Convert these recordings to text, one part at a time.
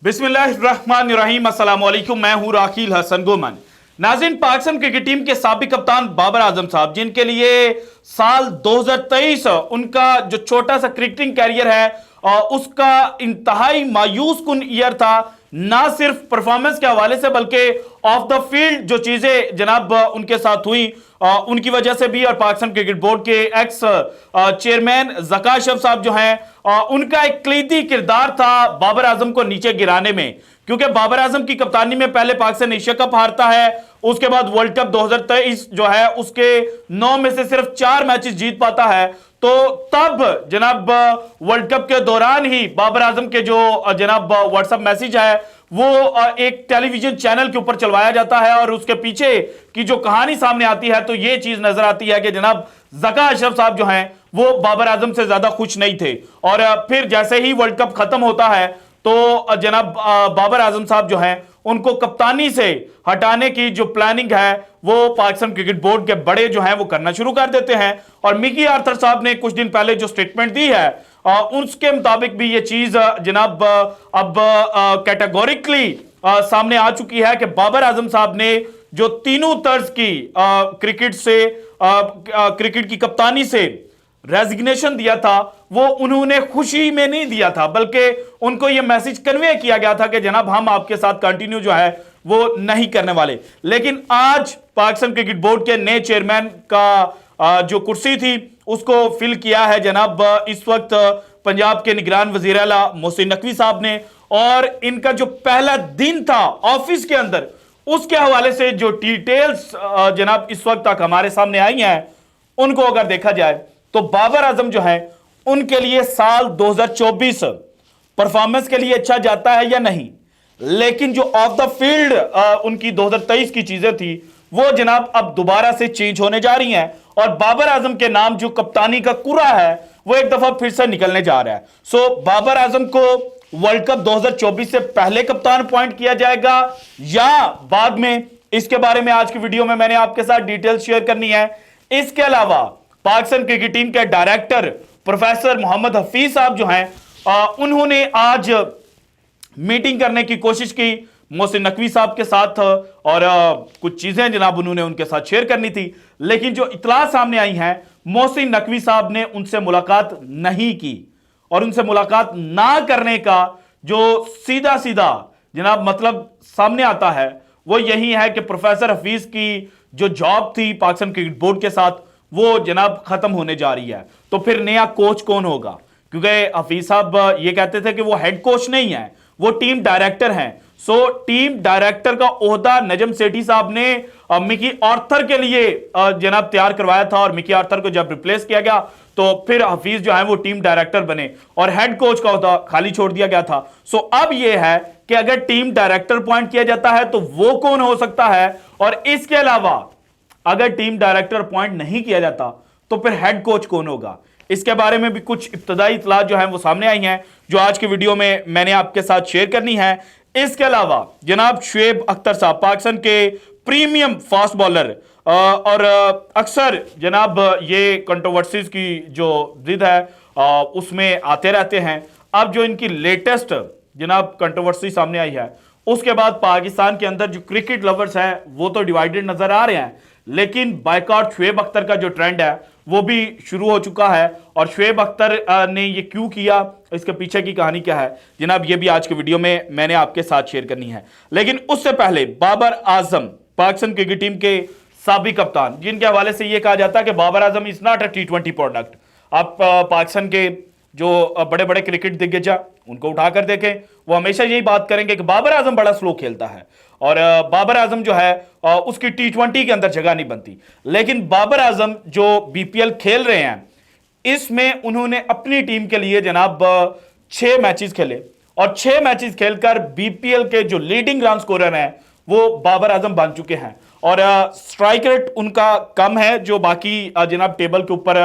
बिस्मिल्लाहिर्रहमानिर्रहीम, अस्सलाम वालेकुम। मैं हूं राखील हसन गोमन। नाज़रीन, पाकिस्तान क्रिकेट टीम के साबिक कप्तान बाबर आजम साहब, जिनके लिए साल 2023 उनका जो छोटा सा क्रिकेटिंग कैरियर है उसका इंतहाई मायूस कुन ईयर था, ना सिर्फ परफॉर्मेंस के हवाले से बल्कि ऑफ द फील्ड जो चीजें जनाब उनके साथ हुई उनकी वजह से भी। और पाकिस्तान क्रिकेट बोर्ड के एक्स चेयरमैन ज़का अशरफ साहब जो हैं उनका एक कलीदी किरदार था बाबर आजम को नीचे गिराने में, क्योंकि बाबर आजम की कप्तानी में पहले पाकिस्तान एशिया कप हारता है, उसके बाद वर्ल्ड कप 2023 जो है उसके 9 में से सिर्फ 4 मैचेस जीत पाता है। तो तब जनाब वर्ल्ड कप के दौरान ही बाबर आजम के जो जनाब व्हाट्सएप मैसेज है वो एक टेलीविजन चैनल के ऊपर चलवाया जाता है और उसके पीछे की जो कहानी सामने आती है तो ये चीज नजर आती है कि जनाब ज़का अशरफ साहब जो हैं वो बाबर आजम से ज्यादा खुश नहीं थे। और फिर जैसे ही वर्ल्ड कप खत्म होता है तो जनाब बाबर आजम साहब जो हैं उनको कप्तानी से हटाने की जो प्लानिंग है वो पाकिस्तान क्रिकेट बोर्ड के बड़े जो हैं वो करना शुरू कर देते हैं। और मिकी आर्थर साहब ने कुछ दिन पहले जो स्टेटमेंट दी है उसके मुताबिक भी ये चीज जनाब अब कैटेगोरिकली सामने आ चुकी है कि बाबर आजम साहब ने जो तीनों तर्ज की क्रिकेट की कप्तानी से रेजिग्नेशन दिया था वो उन्होंने खुशी में नहीं दिया था, बल्कि उनको यह मैसेज कन्वे किया गया था कि जनाब हम आपके साथ कंटिन्यू जो है वो नहीं करने वाले। लेकिन आज पाकिस्तान क्रिकेट बोर्ड के नए चेयरमैन का जो कुर्सी थी उसको फिल किया है जनाब इस वक्त पंजाब के निगरान वजीर आला मोहसिन नकवी साहब ने। और इनका जो पहला दिन था ऑफिस के अंदर उसके हवाले से जो डिटेल्स जनाब इस वक्त तक हमारे सामने आई हैं उनको अगर देखा जाए तो बाबर आजम जो है उनके लिए साल 2024 परफॉर्मेंस के लिए अच्छा जाता है या नहीं, लेकिन जो ऑफ द फील्ड उनकी 2023 की चीजें थी वो जनाब अब दोबारा से चेंज होने जा रही हैं और बाबर आजम के नाम जो कप्तानी का कुरा है वो एक दफा फिर से निकलने जा रहा है। सो बाबर आजम को वर्ल्ड कप 2024 से पहले कप्तान अपॉइंट किया जाएगा या बाद में, इसके बारे में आज की वीडियो में मैंने आपके साथ डिटेल्स शेयर करनी है। इसके अलावा पाकिस्तान क्रिकेट टीम के डायरेक्टर प्रोफेसर मोहम्मद हफीज साहब जो हैं उन्होंने आज मीटिंग करने की कोशिश की मोहसिन नकवी साहब के साथ और कुछ चीजें जनाब उन्होंने उनके साथ शेयर करनी थी, लेकिन जो इतला सामने आई हैं मोहसिन नकवी साहब ने उनसे मुलाकात नहीं की। और उनसे मुलाकात ना करने का जो सीधा सीधा जनाब मतलब सामने आता है वो यही है कि प्रोफेसर हफीज की जो जॉब थी पाकिस्तान क्रिकेट बोर्ड के साथ वो जनाब खत्म होने जा रही है। तो फिर नया कोच कौन होगा, क्योंकि हफीज साहब ये कहते थे कि वो हेड कोच नहीं है, वो टीम डायरेक्टर हैं। सो टीम डायरेक्टर का ओहदा नजम सेठी साहब ने मिकी आर्थर के लिए जनाब तैयार करवाया था और मिकी आर्थर को जब रिप्लेस किया गया तो फिर हफीज जो है वो टीम डायरेक्टर बने और हेड कोच का ओहदा खाली छोड़ दिया गया था। सो अब यह है कि अगर टीम डायरेक्टर अपॉइंट किया जाता है तो वो कौन हो सकता है, और इसके अलावा अगर टीम डायरेक्टर अपॉइंट नहीं किया जाता तो फिर हेड कोच कौन होगा। इसके बारे में भी कुछ इब्तदाई इतलात जो है वो सामने आई हैं जो आज की वीडियो में मैंने आपके साथ शेयर करनी है। इसके अलावा जनाब शुएब अख्तर साहब पाकिस्तान के प्रीमियम फास्ट बॉलर और अक्सर जनाब ये कंट्रोवर्सीज की जो जिद है उसमें आते रहते हैं। अब जो इनकी लेटेस्ट जनाब कंट्रोवर्सी सामने आई है उसके बाद पाकिस्तान के अंदर जो क्रिकेट लवर्स हैं वो तो डिवाइडेड नजर आ रहे हैं, लेकिन बायकॉट शुएब अख्तर का जो ट्रेंड है वो भी शुरू हो चुका है। और शुएब अख्तर ने ये क्यों किया, इसके पीछे की कहानी क्या है जनाब, ये भी आज के वीडियो में मैंने आपके साथ शेयर करनी है। लेकिन उससे पहले बाबर आजम पाकिस्तान क्रिकेट टीम के साबिक कप्तान, जिनके हवाले से ये कहा जाता है कि Babar Azam is not a T20 product. आप पाकिस्तान के जो बड़े बड़े क्रिकेट दिग्गज उनको उठाकर देखें, वो हमेशा यही बात करेंगे कि बाबर आजम बड़ा स्लो खेलता है और बाबर आजम जो है उसकी T20 के अंदर जगह नहीं बनती। लेकिन बाबर आजम जो BPL खेल रहे हैं इसमें उन्होंने अपनी टीम के लिए जनाब 6 मैचेस खेले और 6 मैचेस खेलकर BPL के जो लीडिंग रन स्कोरर हैं वो बाबर आजम बन चुके हैं। और स्ट्राइक रेट उनका कम है, जो बाकी जनाब टेबल के ऊपर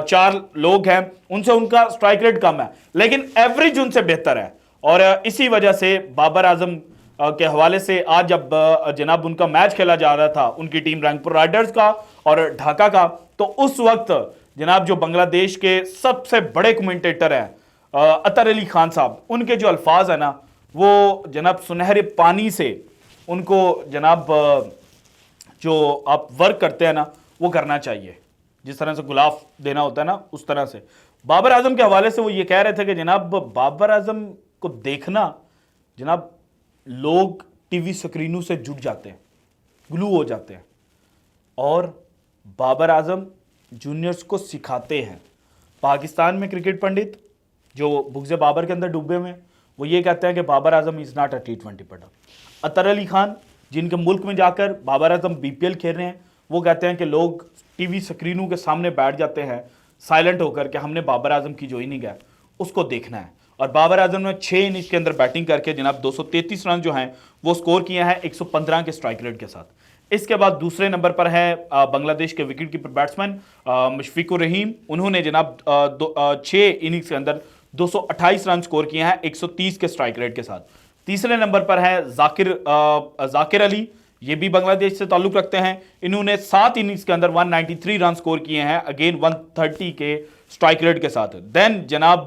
4 लोग हैं उनसे उनका स्ट्राइक रेट कम है, लेकिन एवरेज उनसे बेहतर है। और इसी वजह से बाबर आजम के हवाले से आज जब जनाब उनका मैच खेला जा रहा था उनकी टीम रंगपुर राइडर्स का और ढाका का, तो उस वक्त जनाब जो बांग्लादेश के सबसे बड़े कमेंटेटर हैं अतर अली खान साहब, उनके जो अल्फाज है ना, वो जनाब सुनहरे पानी से उनको जनाब जो आप वर्क करते हैं ना, वो करना चाहिए। जिस तरह से गुलाब देना होता है ना, उस तरह से। बाबर आजम के हवाले से वो ये कह रहे थे कि जनाब बाबर आजम को देखना, जनाब लोग टीवी स्क्रीनों से जुट जाते हैं, ग्लू हो जाते हैं, और बाबर आजम जूनियर्स को सिखाते हैं। पाकिस्तान में क्रिकेट पंडित जो बुग़्ज़े बाबर के अंदर डूबे हुए हैं, वो ये कहते हैं कि Babar Azam is not a T20 player. Athar Ali Khan, जिनके मुल्क में जाकर बाबर आजम BPL खेल रहे हैं, वो कहते हैं कि लोग टीवी स्क्रीनों के सामने बैठ जाते हैं साइलेंट होकर कि हमने बाबर आजम की जो इनिंग है उसको देखना है। और बाबर आजम ने 6 इनिंग्स के अंदर बैटिंग करके जनाब 233 रन जो हैं वो स्कोर किए हैं 115 के स्ट्राइक रेट के साथ। इसके बाद दूसरे नंबर पर है बांग्लादेश के wicket keeper batsman Mushfiqur Rahim. उन्होंने जनाब 6 इनिंग्स के अंदर 228 रन स्कोर किए हैं 130 के स्ट्राइक रेट के साथ। तीसरे नंबर पर है जाकिर अली, ये भी बांग्लादेश से ताल्लुक रखते हैं। इन्होंने 7 इनिंग्स के अंदर 193 रन स्कोर किए हैं अगेन 130 के स्ट्राइक रेट के साथ। देन जनाब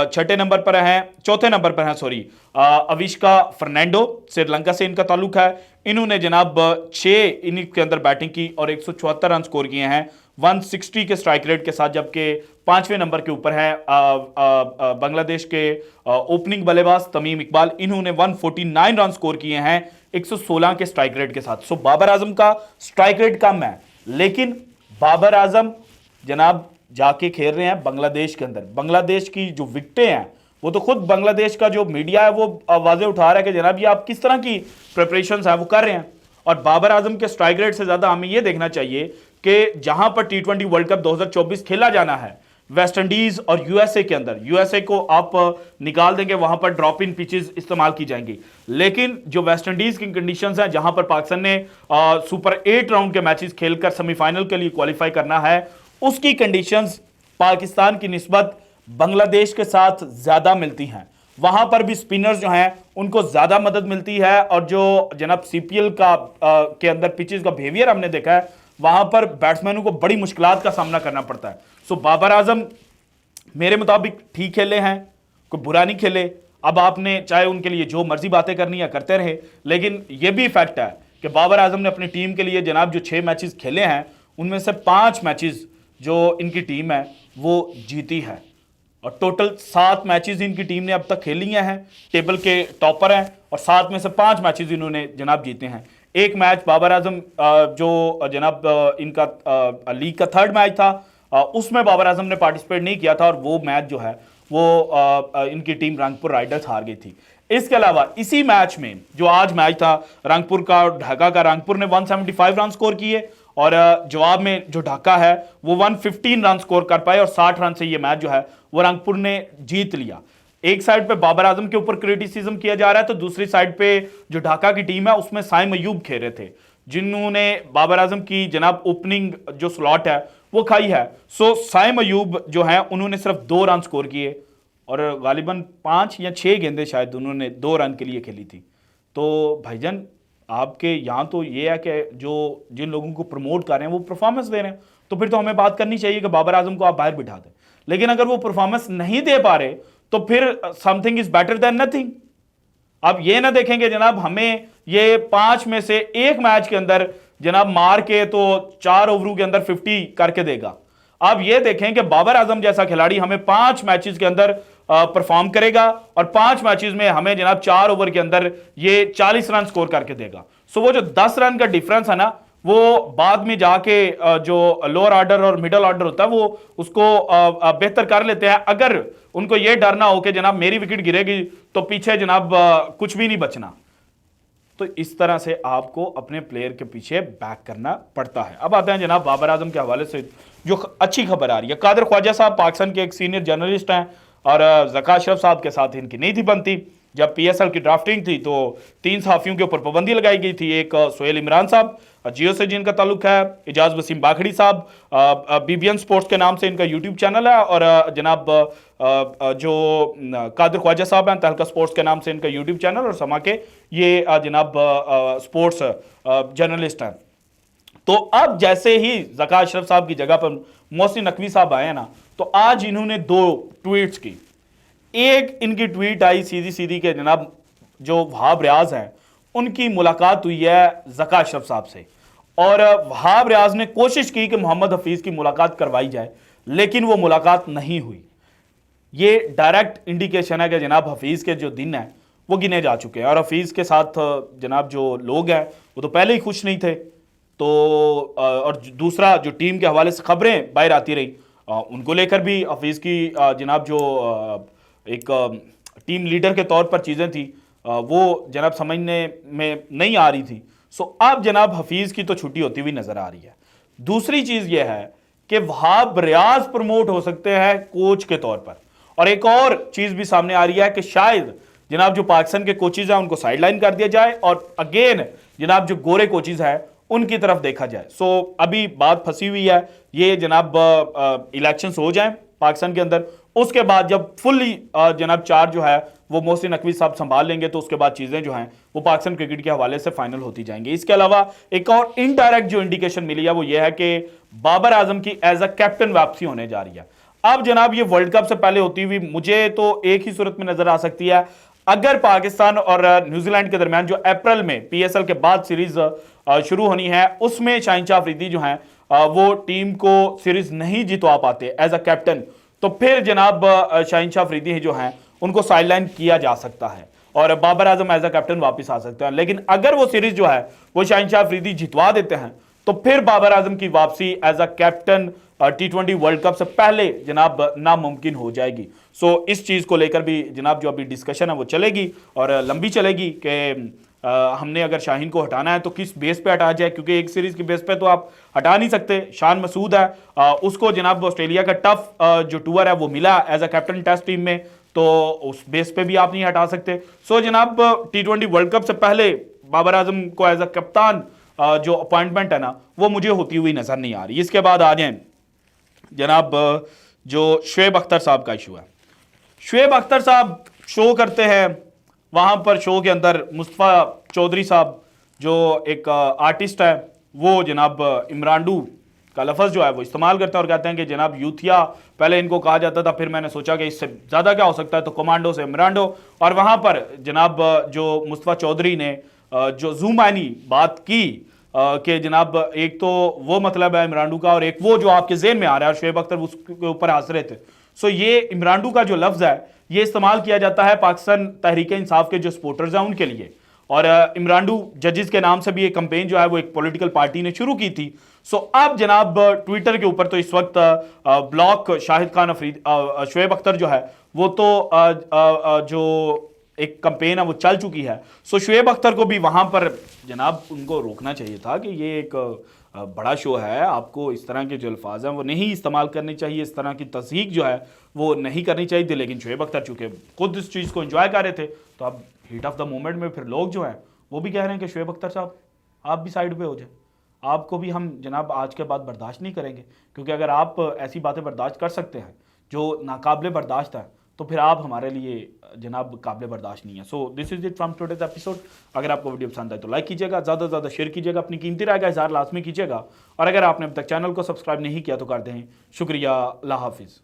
चौथे नंबर पर है अविष्का फर्नांडो, श्रीलंका से इनका ताल्लुक है। इन्होंने जनाब 6 इनिंग्स के अंदर बैटिंग की और 174 रन स्कोर किए हैं 160 के स्ट्राइक रेट के साथ। जबकि 5वें नंबर के ऊपर है बांग्लादेश के ओपनिंग बल्लेबाज तमीम इकबाल। इन्होंने 149 रन स्कोर किए हैं 116 के स्ट्राइक रेट के साथ। सो बाबर आजम का स्ट्राइक रेट कम है, लेकिन बाबर आजम जनाब जाके खेल रहे हैं बांग्लादेश के अंदर। बांग्लादेश की जो विकेटें हैं वो तो खुद बांग्लादेश का जो मीडिया है वो आवाजें उठा रहा है कि जनाब ये आप किस तरह की प्रिपरेशंस है वो कर रहे हैं। और बाबर आजम के स्ट्राइक रेट से ज्यादा हमें ये देखना चाहिए कि जहां पर T20 वर्ल्ड कप 2024 खेला जाना है वेस्ट इंडीज और यूएसए के अंदर, यूएसए को आप निकाल देंगे, वहां पर ड्रॉप इन पिचेस इस्तेमाल की जाएंगी। लेकिन जो वेस्ट इंडीज की कंडीशंस हैं, जहां पर पाकिस्तान ने सुपर 8 राउंड के मैचेस खेलकर सेमीफाइनल के लिए क्वालिफाई करना है, उसकी कंडीशंस पाकिस्तान की निस्बत बांग्लादेश के साथ ज्यादा मिलती हैं। वहां पर भी स्पिनर्स जो हैं उनको ज्यादा मदद मिलती है। और जो जनाब CPL के अंदर पिचेस का बिहेवियर हमने देखा है, वहां पर बैट्समैनों को बड़ी मुश्किलात का सामना करना पड़ता है। सो बाबर आजम मेरे मुताबिक ठीक खेले हैं, कोई बुरा नहीं खेले। अब आपने चाहे उनके लिए जो मर्जी बातें करनी है करते रहे, लेकिन यह भी फैक्ट है कि बाबर आजम ने अपनी टीम के लिए जनाब जो 6 मैचेस खेले हैं उनमें से 5 मैचेस जो इनकी टीम है वो जीती है। और टोटल 7 मैचेस इनकी टीम ने अब तक खेली हैं, टेबल के टॉपर हैं, और 7 में से 5 मैचेस इन्होंने जनाब जीते हैं। एक मैच बाबर आजम जो जनाब इनका लीग का 3rd मैच था, उसमें बाबर आजम ने पार्टिसिपेट नहीं किया था, और वो मैच जो है वो इनकी टीम रंगपुर राइडर्स हार गई थी। इसके अलावा इसी मैच में जो आज मैच था रंगपुर का ढाका का, रंगपुर ने 175 रन स्कोर किए, और जवाब में जो ढाका है वो 115 रन स्कोर कर पाए, और 60 रन से ये मैच जो है वो रंगपुर ने जीत लिया। एक साइड पे बाबर आजम के ऊपर क्रिटिसिज्म किया जा रहा है, तो दूसरी साइड पे जो ढाका की टीम है उसमें साइम अयूब खेल रहे थे, जिन्होंने बाबर आजम की जनाब ओपनिंग जो स्लॉट है वो खाई है। सो साइम अयूब जो है उन्होंने सिर्फ 2 रन स्कोर किए, और गालिबन 5 या 6 गेंदें शायद उन्होंने 2 रन के लिए खेली थी। तो भाईजान आपके यहाँ तो ये है कि जो जिन लोगों को प्रमोट कर रहे हैं वो परफॉर्मेंस दे रहे हैं, तो फिर तो हमें बात करनी चाहिए कि बाबर आजम को आप बाहर बिठा दें। लेकिन अगर वो परफॉर्मेंस नहीं दे पा रहे तो फिर something is better than nothing. आप ये ना देखेंगे जनाब हमें ये 5 में से 1 मैच के अंदर जनाब मार के तो 4 ओवरों के अंदर 50 करके देगा। आप ये देखें कि बाबर आजम जैसा खिलाड़ी हमें 5 मैचेस के अंदर परफॉर्म करेगा, और 5 मैचेस में हमें जनाब 4 ओवर के अंदर ये 40 रन स्कोर करके देगा। सो वो जो 10 रन का डिफरेंस है ना, वो बाद में जाके जो लोअर ऑर्डर और मिडिल ऑर्डर होता है वो उसको बेहतर कर लेते हैं, अगर उनको ये डर ना हो कि जनाब मेरी विकेट गिरेगी तो पीछे जनाब कुछ भी नहीं बचना। तो इस तरह से आपको अपने प्लेयर के पीछे बैक करना पड़ता है। अब आते हैं जनाब बाबर आजम के हवाले से जो अच्छी खबर आ रही है। कादिर ख्वाजा साहब पाकिस्तान के एक सीनियर जर्नलिस्ट हैं, और ज़का अशरफ साहब के साथ इनकी नहीं थी बनती। जब PSL की ड्राफ्टिंग थी तो 3 सहाफ़ियों के ऊपर पाबंदी लगाई गई थी। एक सोहेल इमरान साहब जियो से जिनका ताल्लुक है, इजाज वसीम बाखड़ी साहब BBN स्पोर्ट्स के नाम से इनका यूट्यूब चैनल है, और जनाब जो कादिर ख्वाजा साहब हैं तहलका स्पोर्ट्स के नाम से इनका यूट्यूब चैनल, और समा के ये जनाब स्पोर्ट्स जर्नलिस्ट हैं। तो अब जैसे ही ज़का अशरफ साहब की जगह पर मोहसिन नकवी साहब आए ना, तो आज इन्होंने 2 ट्वीट्स की। एक इनकी ट्वीट आई सीधी सीधी के जनाब जो वहाब रियाज हैं उनकी मुलाकात हुई है ज़का अशरफ साहब से, और वहाब रियाज ने कोशिश की कि मोहम्मद हफीज़ की मुलाकात करवाई जाए, लेकिन वो मुलाकात नहीं हुई। ये डायरेक्ट इंडिकेशन है कि जनाब हफीज़ के जो दिन हैं वो गिने जा चुके हैं, और हफीज़ के साथ जनाब जो लोग हैं वो तो पहले ही खुश नहीं थे। तो और दूसरा जो टीम के हवाले से खबरें बाहर आती रही, उनको लेकर भी हफीज़ की जनाब जो एक टीम लीडर के तौर पर चीज़ें थी वो जनाब समझने में नहीं आ रही थी। सो अब जनाब हफीज़ की तो छुट्टी होती हुई नज़र आ रही है। दूसरी चीज़ यह है कि वहाब रियाज प्रमोट हो सकते हैं कोच के तौर पर, और एक और चीज़ भी सामने आ रही है कि शायद जनाब जो पाकिस्तान के कोचेज़ हैं उनको साइडलाइन कर दिया जाए और अगेन जनाब जो गोरे कोचेज़ हैं उनकी तरफ देखा जाए। सो अभी बात फंसी हुई है, ये जनाब इलेक्शंस हो जाएं पाकिस्तान के अंदर, उसके बाद जब फुल्ली जनाब चार्ज जो है वो मोहसिन नकवी साहब संभाल लेंगे, तो उसके बाद चीज़ें जो हैं वो पाकिस्तान क्रिकेट के हवाले से फाइनल होती जाएंगी। इसके अलावा एक और इनडायरेक्ट जो इंडिकेशन मिली है वो ये है कि बाबर आजम की एज अ कैप्टन वापसी होने जा रही है। अब जनाब ये वर्ल्ड कप से पहले होती हुई मुझे तो एक ही सूरत में नजर आ सकती है, अगर पाकिस्तान और न्यूजीलैंड के दरमियान जो अप्रैल में पीएसएल के बाद सीरीज शुरू होनी है उसमें शाहीन शाह अफरीदी जो हैं वो टीम को सीरीज नहीं जितवा पाते एज अ कैप्टन, तो फिर जनाब शाहीन शाह अफरीदी जो हैं उनको साइडलाइन किया जा सकता है और Babar Azam as a captain वापस आ सकते हैं। लेकिन अगर वो सीरीज जो है वो शाहीन शाह अफरीदी जितवा देते हैं तो फिर बाबर आजम की वापसी as a captain T20 world cup से पहले जनाब नामुमकिन हो जाएगी। सो इस चीज़ को लेकर भी जनाब जो अभी डिस्कशन है वो चलेगी और लंबी चलेगी कि हमने अगर शाहीन को हटाना है तो किस बेस पे हटाया जाए, क्योंकि एक सीरीज़ की बेस पे तो आप हटा नहीं सकते। शान मसूद है, उसको जनाब ऑस्ट्रेलिया का टफ जो टूर है वो मिला as a captain test team में, तो उस बेस पे भी आप नहीं हटा सकते। सो जनाब T20 वर्ल्ड कप से पहले बाबर आजम को एज अ कप्तान जो अपॉइंटमेंट है ना वो मुझे होती हुई नज़र नहीं आ रही। इसके बाद आ जाए जनाब जो शुएब अख्तर साहब का इशू है। शुएब अख्तर साहब शो करते हैं, वहाँ पर शो के अंदर मुस्तफ़ा चौधरी साहब जो एक आर्टिस्ट है वो जनाब इमरानडू का लफ्ज़ जो है वो इस्तेमाल करते हैं और कहते हैं कि जनाब यूथिया पहले इनको कहा जाता था, फिर मैंने सोचा कि इससे ज़्यादा क्या हो सकता है, तो कमांडो से इमरानडो। और वहाँ पर जनाब जो मुस्तफ़ा चौधरी ने जो ज़ूमानी बात की कि जनाब एक तो वो मतलब है इमरानडू का और एक वो जो आपके जेहन में आ रहा है, और शुएब अख्तर उसके ऊपर हंस रहे थे। सो ये इमरानडू का जो लफ्ज़ है ये इस्तेमाल किया जाता है पाकिस्तान तहरीक इंसाफ के जो सपोर्टर्स हैं उनके लिए, और इमरानडू जजेस के नाम से भी एक कंपेन जो है वो एक पॉलिटिकल पार्टी ने शुरू की थी। सो अब जनाब ट्विटर के ऊपर तो इस वक्त ब्लॉक शाहिद खान शुएब अख्तर जो है वो तो जो एक कंपेन है वो चल चुकी है। सो शुएब अख्तर को भी वहां पर जनाब उनको रोकना चाहिए था कि ये एक बड़ा शो है, आपको इस तरह के जो अल्फाज हैं वो नहीं इस्तेमाल करने चाहिए, इस तरह की तस्दीक जो है वो नहीं करनी चाहिए थी। लेकिन शुएब अख्तर चूंकि खुद इस चीज़ को एंजॉय कर रहे थे, तो अब हीट ऑफ द मोमेंट में फिर लोग जो हैं वो भी कह रहे हैं कि शुएब अख्तर साहब आप भी साइड पे हो जाए, आपको भी हम जनाब आज के बाद बर्दाश्त नहीं करेंगे, क्योंकि अगर आप ऐसी बातें बर्दाश्त कर सकते हैं जो नाकाबिले बर्दाश्त है तो फिर आप हमारे लिए जनाब काबिल बर्दाश्त नहीं है। So this is it from today's episode. अगर आपको वीडियो पसंद आए तो लाइक कीजिएगा, ज़्यादा से ज़्यादा शेयर कीजिएगा, अपनी कीमती राय का इज़हार लाजमी कीजिएगा, और अगर आपने अब तक चैनल को सब्सक्राइब नहीं किया तो कर दें। शुक्रिया, अल्लाह हाफिज़।